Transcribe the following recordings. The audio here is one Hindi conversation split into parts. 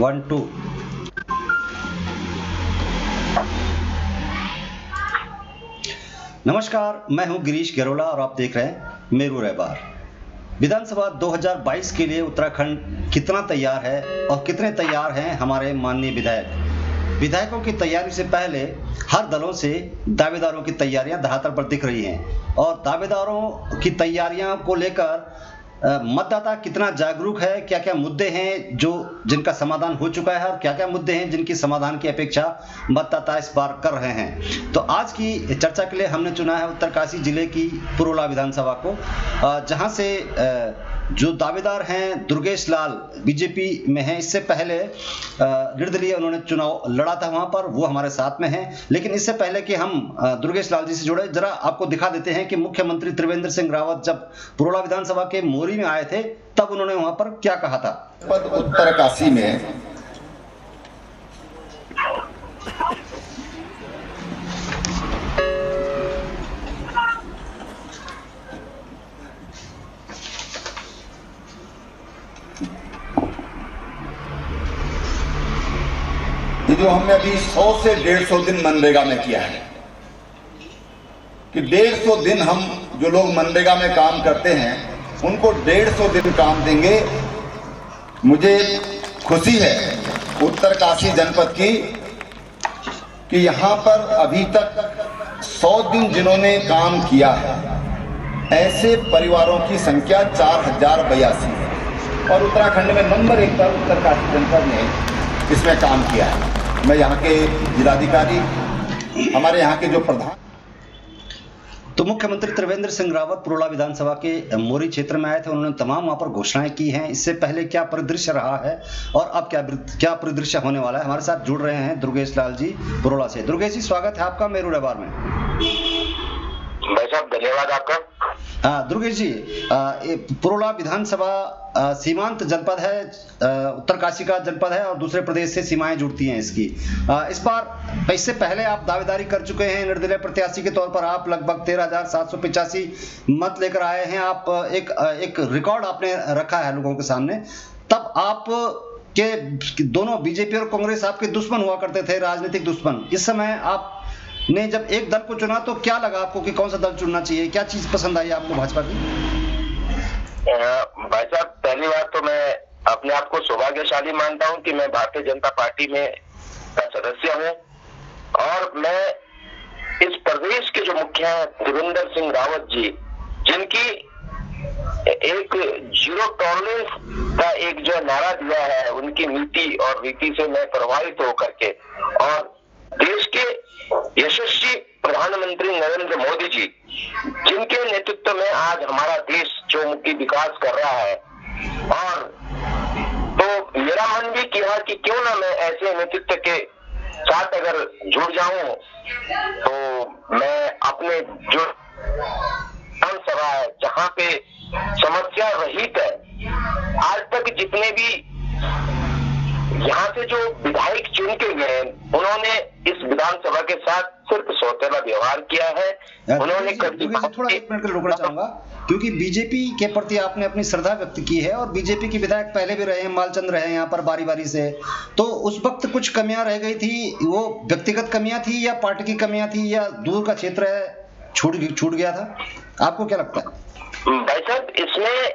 One two. नमस्कार, मैं हूं गिरीश गेरोला और आप देख रहे हैं मेरू रहबार। विधानसभा 2022 के लिए उत्तराखंड कितना तैयार है और कितने तैयार हैं हमारे माननीय विधायकों की तैयारी से पहले हर दलों से दावेदारों की तैयारियां धरातल पर दिख रही हैं और दावेदारों की तैयारियां को लेकर मतदाता कितना जागरूक है, क्या क्या मुद्दे हैं जिनका समाधान हो चुका है और क्या क्या मुद्दे हैं जिनकी समाधान की अपेक्षा मतदाता इस बार कर रहे हैं। तो आज की चर्चा के लिए हमने चुना है उत्तरकाशी जिले की पुरोला विधानसभा को, जहां से जो दावेदार हैं दुर्गेश लाल बीजेपी में हैं। इससे पहले निर्दलीय उन्होंने चुनाव लड़ा था वहां पर, वो हमारे साथ में हैं। लेकिन इससे पहले कि हम दुर्गेश लाल जी से जुड़े, जरा आपको दिखा देते हैं कि मुख्यमंत्री त्रिवेंद्र सिंह रावत जब पुरोला विधानसभा के मोरी में आए थे तब उन्होंने वहां पर क्या कहा था। उत्तरकाशी में जो हमने अभी 100 से 150 दिन मनरेगा में किया है कि 150 दिन हम जो लोग मनरेगा में काम करते हैं उनको 150 दिन काम देंगे। मुझे खुशी है उत्तरकाशी जनपद की कि यहां पर अभी तक 100 दिन जिन्होंने काम किया है ऐसे परिवारों की संख्या 4082 है और उत्तराखंड में नंबर 1 पर उत्तरकाशी जनपद ने इसमें काम किया है। मैं यहाँ के जिलाधिकारी, हमारे यहाँ के जो प्रधान। तो मुख्यमंत्री त्रिवेंद्र सिंह रावत पुरोला विधानसभा के मोरी क्षेत्र में आए थे, उन्होंने तमाम वहां पर घोषणाएं की हैं। इससे पहले क्या परिदृश्य रहा है और अब क्या परिदृश्य होने वाला है, हमारे साथ जुड़ रहे हैं दुर्गेश लाल जी पुरोला से। दुर्गेश जी, स्वागत है आपका मेरू रहबार में। भाई साहब, धन्यवाद आपका। दुर्गेश जी, पुरोला विधानसभा सीमांत जनपद है, उत्तरकाशी का जनपद है और दूसरे प्रदेश से सीमाएं जुड़ती हैं इसकी। इस बार इससे पहले आप दावेदारी कर चुके हैं निर्दलीय प्रत्याशी के तौर पर। आप लगभग 13,785 मत लेकर आए हैं। आप एक रिकॉर्ड आपने रखा है लोगों के सामने। तब आप के दोनों बीजेपी और कांग्रेस आपके दुश्मन हुआ करते थे, राजनीतिक दुश्मन। इस समय आप ने जब एक दल को चुना तो क्या लगा आपको कि कौन सा दल चुनना चाहिए, क्या चीज पसंद आई आपको भाजपा की? भाई साहब, पहली बात तो मैं अपने आप को सौभाग्यशाली मानता हूं कि मैं भारतीय जनता पार्टी में का सदस्य हूं और मैं इस प्रदेश के जो मुखिया हैं त्रिवेंद्र सिंह रावत जी, जिनकी एक जीरो टॉलरेंस का एक जो नारा दिया है, उनकी नीति और रीति से मैं प्रभावित होकर के और देश के यशस्वी प्रधानमंत्री नरेंद्र मोदी जी, जिनके नेतृत्व में आज हमारा देश चौमुखी विकास कर रहा है, और तो मेरा मन भी किया कि क्यों ना मैं ऐसे नेतृत्व के साथ अगर जुड़ जाऊं तो मैं अपने जो विधानसभा है जहां पे समस्या रहित है, आज तक जितने भी यहाँ से जो विधायक चुन के गए उन्होंने इस विधानसभा के साथ सिर्फ सौतेला व्यवहार किया है। उन्होंने थोड़ा 1 मिनट के लिए रोकना चाहूंगा, क्योंकि बीजेपी के प्रति आपने अपनी श्रद्धा व्यक्त की है और बीजेपी के विधायक पहले भी रहे हैं, मालचंद रहे हैं यहाँ पर बारी बारी से। तो उस वक्त कुछ कमियां रह गई थी, वो व्यक्तिगत कमियां थी या पार्टी की कमियां थी या दूर का क्षेत्र है छूट गया था, आपको क्या लगता है? भाई साहब, इसमें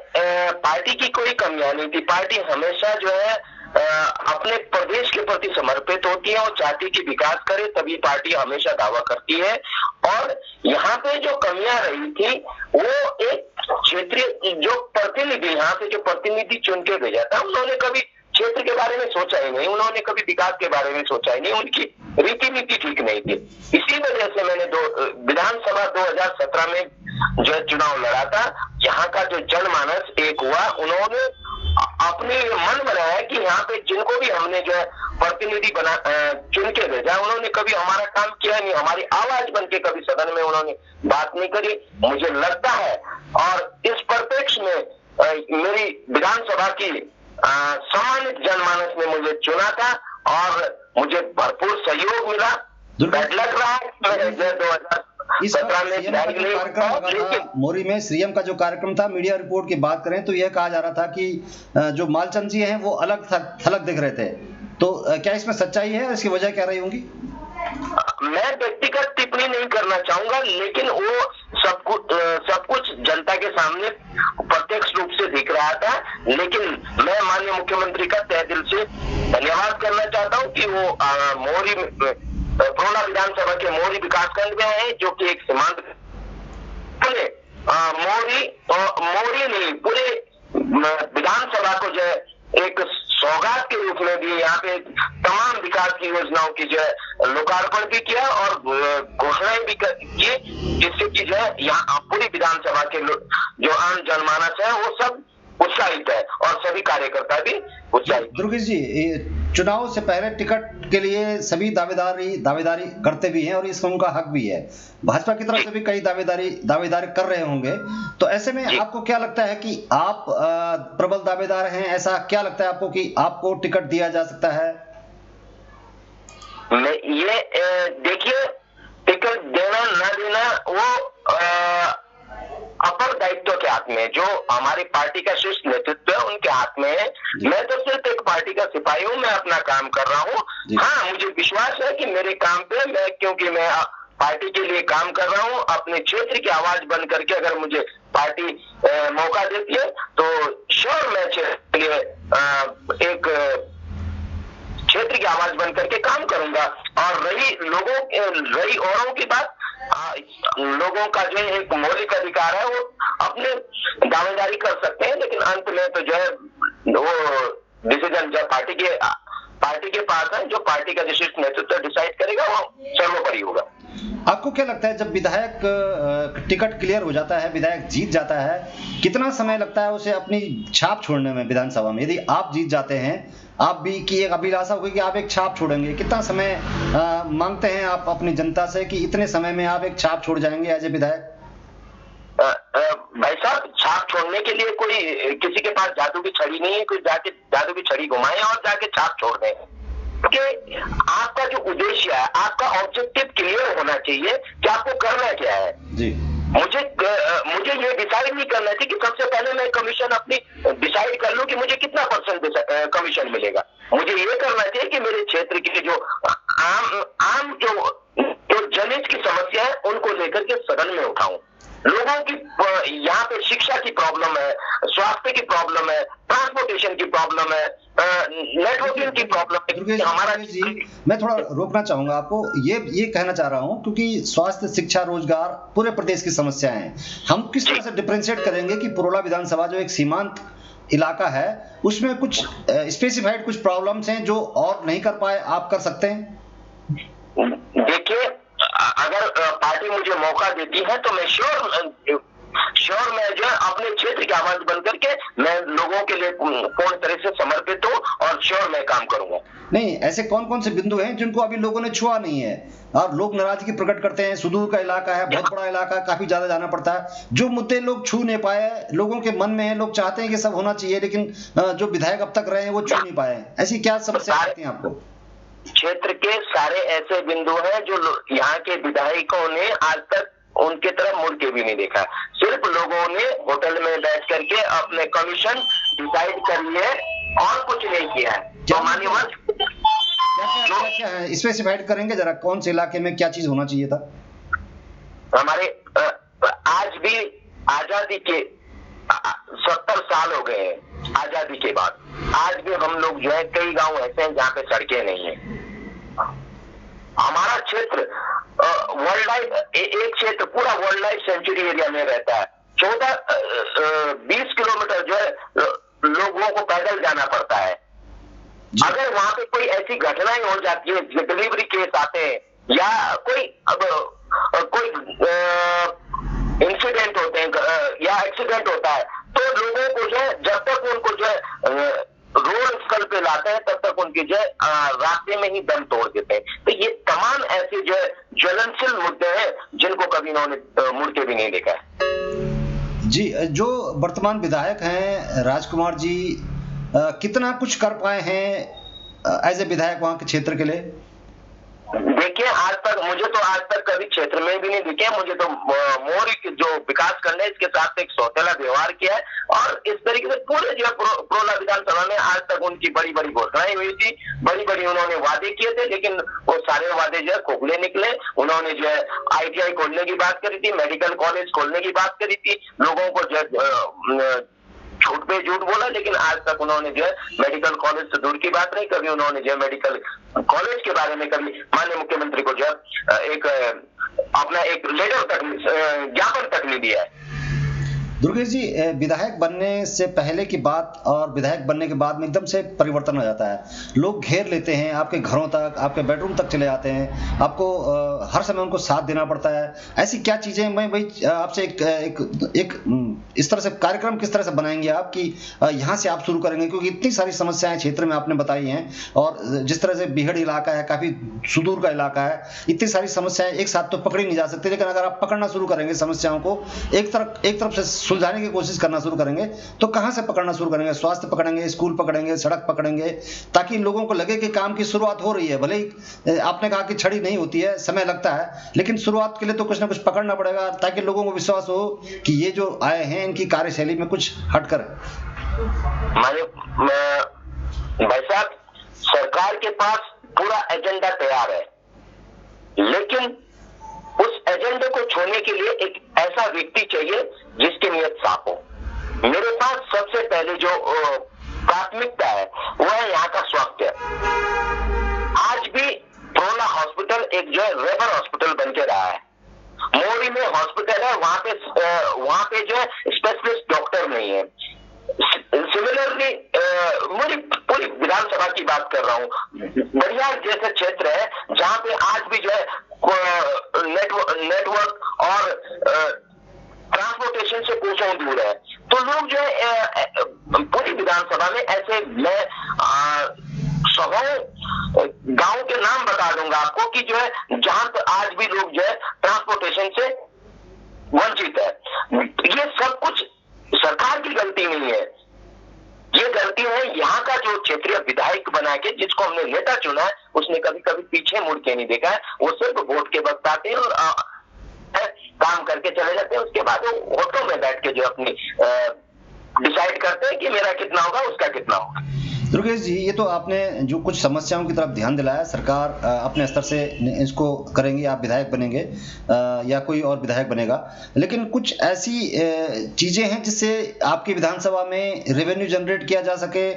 पार्टी की कोई कमियां नहीं थी। पार्टी हमेशा जो है अपने प्रदेश के प्रति समर्पित होती है और चाहती कि विकास करे, तभी पार्टी हमेशा दावा करती है। और यहाँ पे जो कमियां रही थी वो एक क्षेत्रीय जो प्रतिनिधि, यहाँ से जो प्रतिनिधि चुन के भेजा था, उन्होंने कभी क्षेत्र के बारे में सोचा ही नहीं, उन्होंने कभी विकास के बारे में सोचा ही नहीं, उनकी रीति नीति ठीक नहीं थी। इसी वजह से मैंने विधानसभा 2017 में जो चुनाव लड़ा था, यहाँ का जो जनमानस एक हुआ, उन्होंने अपने मन बनाया कि यहाँ पे जिनको भी हमने जो है प्रतिनिधि चुन के भेजा, उन्होंने कभी हमारा काम किया नहीं, हमारी आवाज बन के कभी सदन में उन्होंने बात नहीं करी। मुझे लगता है और इस परिप्रेक्ष्य में मेरी विधानसभा की सम्मानित जनमानस ने मुझे चुना था और मुझे भरपूर सहयोग मिला। लग रहा है इस कार्यक्रम मोरी में सीएम का जो कार्यक्रम था, मीडिया रिपोर्ट की बात करें तो यह कहा जा रहा था कि जो मालचंद जी हैं वो अलग थलग दिख रहे थे, तो क्या इसमें सच्चाई है? इसकी वजह क्या रही होंगी? मैं व्यक्तिगत टिप्पणी नहीं करना चाहूंगा, लेकिन वो सब कुछ जनता के सामने प्रत्यक्ष रूप से दिख रहा था। लेकिन मैं माननीय मुख्यमंत्री का तहे दिल से धन्यवाद करना चाहता हूं कि वो प्रोला विधानसभा के मोरी विकासखंड में है, जो कि एक सीमांत मोरी नहीं, पूरे विधानसभा को जो है एक सौगात के रूप में भी यहाँ पे तमाम विकास की योजनाओं की जो है लोकार्पण भी किया और घोषणाएं भी की, जिससे कि जो है यहाँ पूरी विधानसभा के जो आम जनमानस है वो सब उत्साहित है और सभी कार्यकर्ता भी उत्साहित। दुर्गेश जी, चुनाव से पहले टिकट के लिए सभी दावेदारी करते भी हैं और इसका उनका हक भी है। भाजपा की तरफ से भी कई दावेदारी कर रहे होंगे, तो ऐसे में आपको क्या लगता है कि आप प्रबल दावेदार हैं? ऐसा क्या लगता है आपको कि आपको टिकट दिया जा सकता है? ये देखिए, टिकट देना न देना वो अपर दायित्व के हाथ में, जो हमारी पार्टी का शीर्ष नेतृत्व है उनके हाथ में है। मैं तो सिर्फ एक पार्टी का सिपाही हूँ, मैं अपना काम कर रहा हूँ। हाँ, मुझे विश्वास है कि मेरे काम पे क्योंकि मैं पार्टी के लिए काम कर रहा हूँ, अपने क्षेत्र की आवाज बन करके अगर मुझे पार्टी मौका देती है तो श्योर मैं क्षेत्र के लिए एक क्षेत्र की आवाज बन करके काम करूंगा। और रही औरों की बात, लोगों का जो एक मौलिक अधिकार है वो अपने दावेदारी कर सकते हैं, लेकिन अंत में तो जो है वो डिसीजन जो पार्टी के पास है, जो पार्टी का विशिष्ट नेतृत्व डिसाइड करेगा वो सर्वोपरि होगा। आपको क्या लगता है, जब विधायक टिकट क्लियर हो जाता है, विधायक जीत जाता है, कितना समय लगता है उसे अपनी छाप छोड़ने में विधानसभा में? यदि आप जीत जाते हैं, आप भी की एक अभिलाषा होगी कि आप एक छाप छोड़ेंगे, कितना समय मांगते हैं आप अपनी जनता से कि इतने समय में आप एक छाप छोड़ जाएंगे एज ए विधायक? भाई साहब, छाप छोड़ने के लिए कोई किसी के पास जादू की छड़ी नहीं है, कोई जाके जादू की छड़ी घुमाए और जाके छाप छोड़ दें। क्योंकि आपका जो उद्देश्य है, आपका ऑब्जेक्टिव क्लियर होना चाहिए कि आपको करना क्या है जी। मुझे ये डिसाइड नहीं करना चाहिए कि सबसे पहले मैं कमीशन अपनी डिसाइड कर लूं कि मुझे कितना % कमीशन मिलेगा। मुझे ये करना चाहिए कि मेरे क्षेत्र की जो आम जो जनहित की समस्या है उनको लेकर के सदन में उठाऊं। लोगों की यहाँ पे शिक्षा की प्रॉब्लम है, स्वास्थ्य की प्रॉब्लम है, ट्रांसपोर्टेशन की प्रॉब्लम है, नेटवर्किंग की प्रॉब्लम है। हमारा जी, मैं थोड़ा रोकना चाहूंगा आपको, ये कहना चाह रहा हूँ क्योंकि स्वास्थ्य, शिक्षा, रोजगार पूरे प्रदेश की समस्याएं हैं। हम किस तरह से डिफरेंशिएट करेंगे कि पुरोला विधानसभा जो एक सीमांत इलाका है उसमें कुछ स्पेसिफाइड कुछ प्रॉब्लम्स हैं जो और नहीं कर पाए, आप कर सकते हैं? देखिए, अगर पार्टी मुझे मौका देती है तो मैं श्योर मैं जो अपने क्षेत्र की आवाज बन करके मैं लोगों के लिए पूर्ण तरह से समर्पित हूँ और श्योर मैं काम करूंगा। नहीं, ऐसे कौन कौन से बिंदु हैं जिनको अभी लोगों ने छुआ नहीं है और लोग नाराजगी प्रकट करते हैं? सुदूर का इलाका है, बहुत बड़ा इलाका, काफी ज्यादा जाना पड़ता है। जो मुद्दे लोग छू नहीं पाए, लोगों के मन में है, लोग चाहते हैं कि सब होना चाहिए, लेकिन जो विधायक अब तक रहे हैं वो छू नहीं पाए। ऐसी क्या समस्या आती है आपको? क्षेत्र के सारे ऐसे बिंदु हैं जो यहाँ के विधायकों ने आज तक उनके तरफ मुड़ के भी नहीं देखा। सिर्फ लोगों ने होटल में बैठ करके अपने कमीशन डिसाइड कर लिए और कुछ नहीं किया है। तो मान्यवर क्या है, स्पेसिफाइड करेंगे जरा, कौन से इलाके में क्या चीज होना चाहिए था? हमारे आज भी आजादी के 70 साल हो गए हैं। आजादी के बाद आज भी हम लोग जो है कई गांव ऐसे हैं जहाँ पे सड़कें नहीं है। हमारा क्षेत्र वर्ल्ड लाइफ, एक क्षेत्र पूरा वर्ल्ड लाइफ सेंचुरी एरिया में रहता है। 20 किलोमीटर जो है लोगों को पैदल जाना पड़ता है। अगर वहां पे कोई ऐसी घटनाएं हो जाती है, डिलीवरी केस आते हैं या कोई इंसिडेंट होते हैं या एक्सीडेंट होता है, तो लोगों को जो है जब तक उनको जो है रोड स्थल पे लाते हैं तब तक उनके जो है रास्ते में ही दम तोड़ देते हैं। तो ये तमाम ऐसे जो है ज्वलनशील मुद्दे हैं जिनको कभी इन्होंने मुड़ के भी नहीं देखा है। जी, जो वर्तमान विधायक हैं राजकुमार जी, कितना कुछ कर पाए हैं एज ए विधायक वहां के क्षेत्र के लिए? देखिए, मुझे तो आज तक कभी क्षेत्र में भी नहीं दिखे। मुझे तो मोरी जो विकास करने इसके साथ एक सौतेला व्यवहार किया है और इस तरीके से पूरे जो प्रोला विधानसभा में आज तक उनकी बड़ी बड़ी घोषणाएं हुई थी, बड़ी बड़ी उन्होंने वादे किए थे, लेकिन वो सारे वादे जो है खोखले निकले। उन्होंने जो है ITI खोलने की बात करी थी, मेडिकल कॉलेज खोलने की बात करी थी, लोगों को जो झूठ पे झूठ बोला, लेकिन आज तक उन्होंने जो है मेडिकल कॉलेज से दूर की बात नहीं। कभी उन्होंने जो है मेडिकल कॉलेज के बारे में कभी माननीय मुख्यमंत्री को जो है एक अपना एक लेटर तक ज्ञापन तक नहीं दिया है। दुर्गेश जी, विधायक बनने से पहले की बात और विधायक बनने के बाद में एकदम से परिवर्तन हो जाता है। लोग घेर लेते हैं, आपके घरों तक, आपके बेडरूम तक चले जाते हैं, आपको हर समय उनको साथ देना पड़ता है। ऐसी क्या चीजें, मैं वही आपसे एक इस तरह से कार्यक्रम किस तरह से बनाएंगे आप कि यहाँ से आप शुरू करेंगे, क्योंकि इतनी सारी समस्याएं क्षेत्र में आपने बताई हैं और जिस तरह से बीहड़ इलाका है, काफी सुदूर का इलाका है, इतनी सारी समस्याएं एक साथ तो पकड़ी नहीं जा सकती, लेकिन अगर आप पकड़ना शुरू करेंगे समस्याओं को, एक तरफ से सुलझाने की कोशिश करना शुरू करेंगे, तो कहां से पकड़ना शुरू करेंगे? स्वास्थ्य पकड़ेंगे, स्कूल पकड़ेंगे, सड़क पकड़ेंगे, ताकि लोगों को लगे कि काम की शुरुआत हो रही है। भले ही आपने कहा कि छड़ी नहीं होती है, समय लगता है, लेकिन शुरुआत के लिए तो कुछ ना कुछ पकड़ना पड़ेगा, ताकि लोगों को विश्वास हो कि ये जो आए हैं इनकी कार्यशैली में कुछ हटकर है। भाई साहब, सरकार के पास पूरा एजेंडा तैयार है, लेकिन उस एजेंडे को छोड़ने के लिए एक ऐसा व्यक्ति चाहिए जिसकी नीयत साफ हो। मेरे पास सबसे पहले जो प्राथमिकता है वो है यहाँ का स्वास्थ्य। आज भी प्रोला हॉस्पिटल एक जो है रेफर हॉस्पिटल बन के रहा है। मोरी में हॉस्पिटल है, वहां पे जो है स्पेशलिस्ट डॉक्टर नहीं है। सिमिलरली मेरी पूरी विधानसभा की बात कर रहा हूँ, बरियार जैसे क्षेत्र है जहाँ पे आज भी जो है नेटवर्क और ट्रांसपोर्टेशन से कोसों दूर है। तो लोग जो है पूरी विधानसभा में ऐसे मैं 100 गांव के नाम बता दूंगा आपको कि जो है जहां पर आज भी लोग जो है ट्रांसपोर्टेशन से वंचित है। ये सब कुछ सरकार की गलती नहीं है, ये गलती है यहाँ का जो क्षेत्रीय विधायक बना के जिसको हमने नेता चुना है, उसने कभी कभी पीछे मुड़ के नहीं देखा है। वो सिर्फ वोट के वक्त आते हैं और काम करके चले जाते हैं। उसके बाद वो ऑटो में बैठ के जो अपनी डिसाइड करते हैं कि मेरा कितना होगा, उसका कितना होगा। दुर्गेश जी, ये तो आपने जो कुछ समस्याओं की तरफ ध्यान दिलाया, सरकार अपने स्तर से इसको करेंगी, आप विधायक बनेंगे या कोई और विधायक बनेगा, लेकिन कुछ ऐसी चीजें हैं जिससे आपकी विधानसभा में रेवेन्यू जनरेट किया जा सके,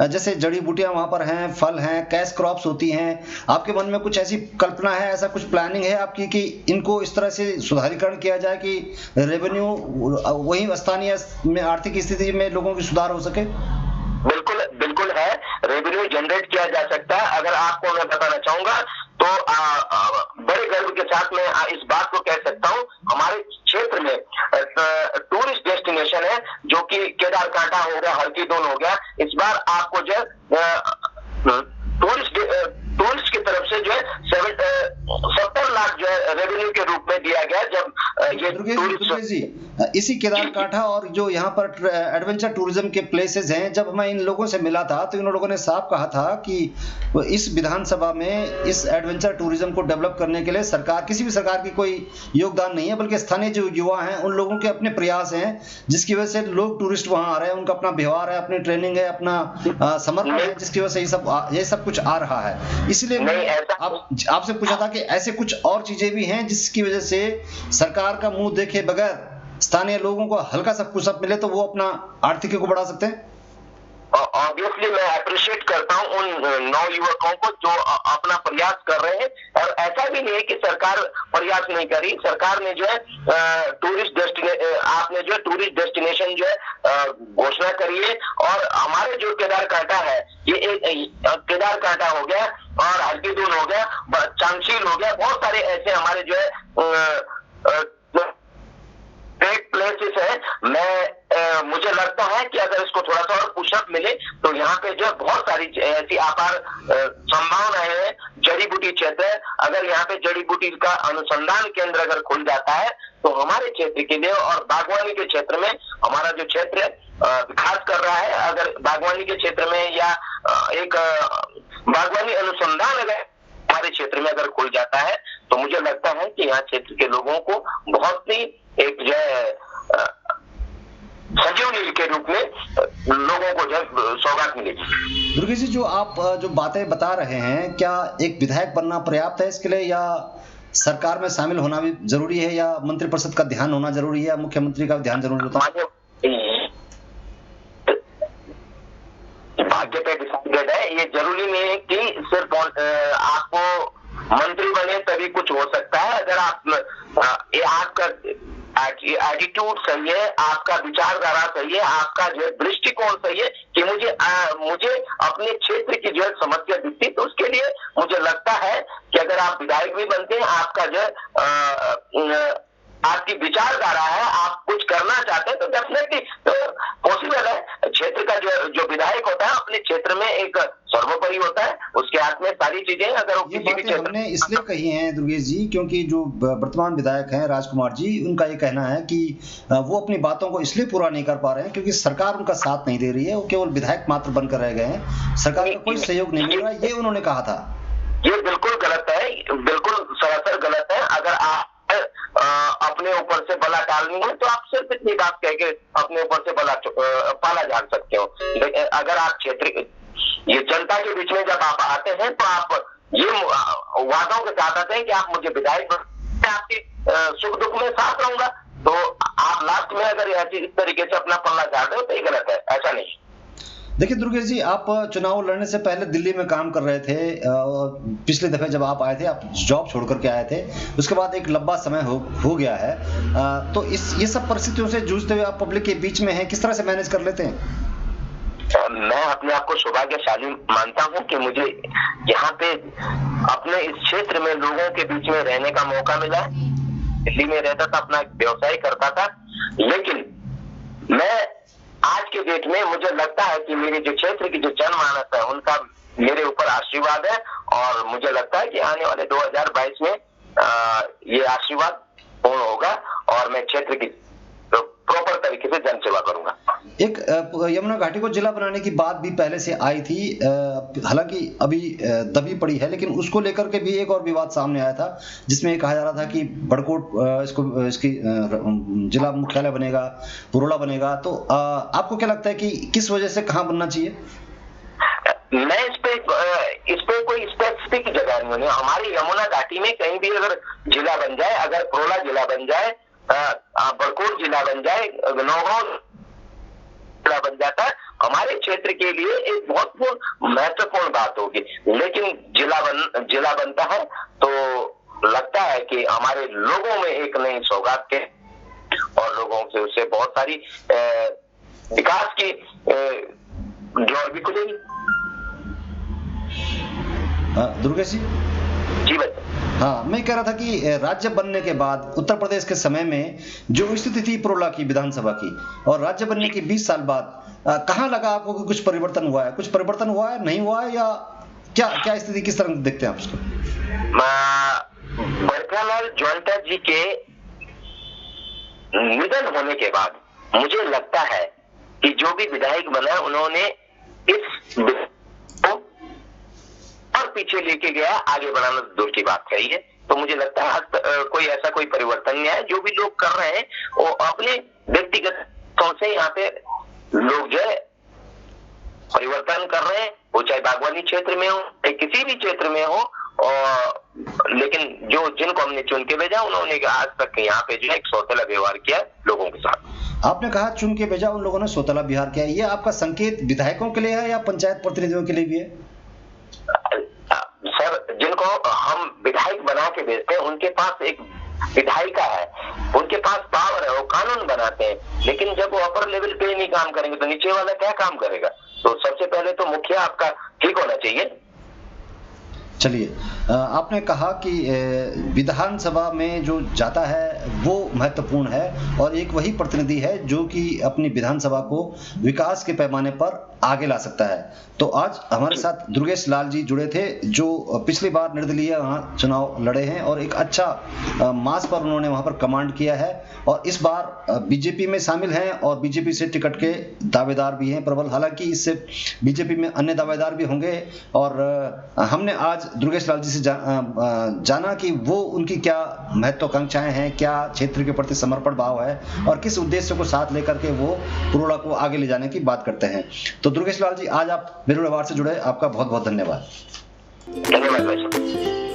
जैसे जड़ी बूटियां वहां पर हैं, फल हैं, कैश क्रॉप्स होती हैं। आपके मन में कुछ ऐसी कल्पना है, ऐसा कुछ प्लानिंग है आपकी कि इनको इस तरह से सुधारीकरण किया जाए कि रेवेन्यू वही स्थानीय में आर्थिक स्थिति में लोगों की सुधार हो सके? बिल्कुल है, रेवेन्यू जनरेट किया जा सकता है। अगर आपको मैं बताना चाहूंगा तो बड़े गर्व के साथ मैं इस बात को कह सकता हूं, हमारे क्षेत्र में टूरिस्ट डेस्टिनेशन है जो कि केदार कांटा हो गया, हल्की दोन हो गया। इस बार आपको जो टूरिस्ट की तरफ से जो है 70 लाख जो है रेवेन्यू के रूप में दिया गया। जब ये दुर्गेश जी, इसी केदार कांठा और जो यहाँ पर एडवेंचर टूरिज्म के प्लेसेस हैं, जब मैं इन लोगों से मिला था तो इन लोगों ने साफ कहा था कि इस विधानसभा में इस एडवेंचर टूरिज्म को डेवलप करने के लिए किसी भी सरकार की कोई योगदान नहीं है, बल्कि स्थानीय जो युवा हैं उन लोगों के अपने प्रयास हैं, जिसकी वजह से लोग टूरिस्ट वहां आ रहे हैं। उनका अपना व्यवहार है, अपनी ट्रेनिंग है, अपना समर्पण है, जिसकी वजह से ये सब कुछ आ रहा है। इसलिए मैं आपसे पूछा था कि ऐसे कुछ और चीजें भी हैं जिसकी वजह से सरकार का मुंह देखे बगैर स्थानीय लोगों को हल्का सा पुशअप मिले तो वो अपना आर्थिकी को बढ़ा सकते हैं। ऑब्वियसली मैं अप्रिशिएट करता हूं उन नवयुवकों को जो अपना प्रयास कर रहे हैं, और ऐसा भी नहीं है कि सरकार प्रयास नहीं करी। सरकार ने जो है आपने जो है टूरिस्ट डेस्टिनेशन जो है घोषणा करी है, और हमारे जो केदार कांटा है, ये केदार कांटा हो गया और हल्कीदून हो गया, चांगशील हो गया, बहुत सारे ऐसे हमारे जो है ग्रेट प्लेसेस है। मुझे लगता है कि अगर इसको थोड़ा सा और पुशअप मिले तो यहाँ पे जो बहुत सारी ऐसी अपार संभावनाएं हैं। जड़ी बूटी क्षेत्र है, अगर यहाँ पे जड़ी बूटी का अनुसंधान केंद्र अगर खुल जाता है तो हमारे क्षेत्र के लिए, और बागवानी के क्षेत्र में हमारा जो क्षेत्र है विकास कर रहा है। अगर बागवानी के क्षेत्र में या एक बागवानी अनुसंधान अगर हमारे क्षेत्र क्षेत्र में अगर खुल जाता है तो मुझे लगता है कि यहाँ क्षेत्र के लोगों को बहुत ही एक जो है सजीवनी के रूप में लोगों को जो सौगात मिलेगी। दुर्गेश जी, जो आप जो बातें बता रहे हैं, क्या एक विधायक बनना पर्याप्त है इसके लिए, या सरकार में शामिल होना भी जरूरी है, या मंत्रिपरिषद का ध्यान होना जरूरी है, या मुख्यमंत्री का ध्यान जरूरी होता है? भाग्य पे डिसाइडेड है। ये जरूरी नहीं है कि सिर्फ आपको मंत्री बने तभी कुछ हो सकता है। अगर आप ये आपका एटीट्यूड सही है, आपका विचारधारा सही है, आपका जो दृष्टिकोण सही है कि मुझे अपने क्षेत्र की जो समस्या दिखती, तो उसके लिए मुझे लगता है कि अगर आप विधायक भी बनते हैं, आपका जो आपकी विचारधारा है, आप कुछ करना चाहते हैं, तो डेफिनेटली पॉसिबल है। क्षेत्र का जो विधायक होता है अपने क्षेत्र में एक सर्वोपरि होता है, उसके हाथ में सारी चीजें। अगर ये बातें हमने इसलिए कही हैं दुर्गेश जी, क्योंकि जो वर्तमान विधायक हैं राजकुमार जी, उनका ये कहना है कि वो अपनी बातों को इसलिए पूरा नहीं कर पा रहे हैं क्योंकि सरकार उनका साथ नहीं दे रही है, वो केवल विधायक मात्र बनकर रह गए हैं, सरकार का कोई सहयोग नहीं मिल रहा है, ये उन्होंने कहा था। ये बिल्कुल गलत है, बिल्कुल सरासर गलत है। अगर आप अपने ऊपर से बला डालनी है तो आप सिर्फ इतनी बात कह के अपने ऊपर से पाला जान सकते हो। अगर आप क्षेत्र ये जनता के बीच में जब आप आते हैं तो आप ये वादों के साथ आते हैं कि आप मुझे विधायक आपकी सुख दुख में साथ रहूंगा, तो आप लास्ट में अगर ऐसी इस तरीके से अपना पल्ला झाड़ते हो तो ये गलत है, ऐसा नहीं। देखिए दुर्गेश जी, आप चुनाव लड़ने से पहले दिल्ली में काम कर रहे थे, पिछले दफे जब आप आए थे, आप जॉब छोड़ करके आए थे, उसके बाद एक लंबा समय हो गया है, तो ये सब परिस्थितियों से जूझते हुए आप पब्लिक के बीच में हैं, किस तरह से मैनेज कर लेते हैं? मैं अपने आप को सौभाग्यशाली मानता हूं कि मुझे यहाँ पे अपने इस क्षेत्र में लोगों के बीच में रहने का मौका मिला है। दिल्ली में रहता था, अपना व्यवसाय करता था, लेकिन मैं आज के डेट में मुझे लगता है कि मेरे जो क्षेत्र की जो जनमानस है उनका मेरे ऊपर आशीर्वाद है, और मुझे लगता है कि आने वाले 2022 में ये आशीर्वाद पूर्ण होगा और मैं क्षेत्र की प्रॉपर तरीके से जन सेवा करूंगा। एक यमुना घाटी को जिला बनाने की बात भी पहले से आई थी, हालांकि अभी दबी पड़ी है, लेकिन उसको लेकर के भी एक और विवाद सामने आया था, जिसमें कहा जा रहा था कि बड़कोट इसकी जिला मुख्यालय बनेगा, पुरोला बनेगा। तो आपको क्या लगता है कि किस वजह से कहाँ बनना चाहिए? मैं इस पे कोई स्पेसिफिक जगह नहीं है। हमारी यमुना घाटी में कहीं भी अगर जिला बन जाए, अगर पुरोला जिला बन जाए, बड़कोट जिला बन जाए, नौगांव जिला बन जाता है, हमारे क्षेत्र के लिए एक बहुत महत्वपूर्ण बात होगी। लेकिन जिला बनता है तो लगता है कि हमारे लोगों में एक नई सौगात के और लोगों से उससे बहुत सारी विकास की जोर भी खुलेगी। दुर्गेश जी बच्चे, हाँ, मैं कह रहा था कि राज्य बनने के बाद उत्तर प्रदेश के समय में जो स्थिति थी पुरोला की विधानसभा की, और राज्य बनने के 20 साल बाद कहाँ लगा आपको कि कुछ परिवर्तन हुआ है? कुछ परिवर्तन हुआ है, नहीं हुआ है, या क्या स्थिति, किस तरह देखते हैं आप उसको? बरकालाल ज्वाइंटा जी के निधन होने के बाद मुझे लगता है कि जो भी विधायक बना उन्होंने इस और पीछे लेके गया, आगे बढ़ाना दूर की बात है। ये तो मुझे लगता है कोई परिवर्तन नहीं है। जो भी लोग कर रहे हैं वो अपने व्यक्तिगत सोच से यहाँ पे लोग जो है परिवर्तन कर रहे हैं, वो चाहे बागवानी क्षेत्र में हो, चाहे किसी भी क्षेत्र में हो, और लेकिन जिनको हमने चुन के भेजा उन्होंने आज तक यहाँ पे जो एक सौतेला व्यवहार किया लोगों के साथ। आपने कहा चुन के भेजा उन लोगों ने सौतेला व्यवहार किया, ये आपका संकेत विधायकों के लिए है या पंचायत प्रतिनिधियों के लिए भी है? सर, जिनको हम विधायक बना के भेजते हैं उनके पास एक विधायिका है, उनके पास पावर है, वो कानून बनाते हैं, लेकिन जब वो अपर लेवल पे नहीं काम करेंगे तो नीचे वाला क्या काम करेगा? तो सबसे पहले तो मुखिया आपका ठीक होना चाहिए। चलिए, आपने कहा कि विधानसभा में जो जाता है वो महत्वपूर्ण है, और एक वही प्रतिनिधि है जो कि अपनी विधानसभा को विकास के पैमाने पर आगे ला सकता है। तो आज हमारे साथ दुर्गेश लाल जी जुड़े थे, जो पिछली बार निर्दलीय वहाँ चुनाव लड़े हैं और एक अच्छा मास पर उन्होंने वहाँ पर कमांड किया है और इस बार बीजेपी में शामिल हैं और बीजेपी से टिकट के दावेदार भी हैं प्रबल। हालांकि इससे बीजेपी में अन्य दावेदार भी होंगे और हमने आज दुर्गेश लाल जी से जाना कि वो उनकी क्या महत्वाकांक्षाएं हैं, क्या क्षेत्र के प्रति समर्पण भाव है और किस उद्देश्य को साथ लेकर के वो पुरोड़ा को आगे ले जाने की बात करते हैं। तो दुर्गेश लाल जी, आज आप मेरू व्यवहार से जुड़े, आपका बहुत बहुत धन्यवाद। धन्यवाद भाई साहब।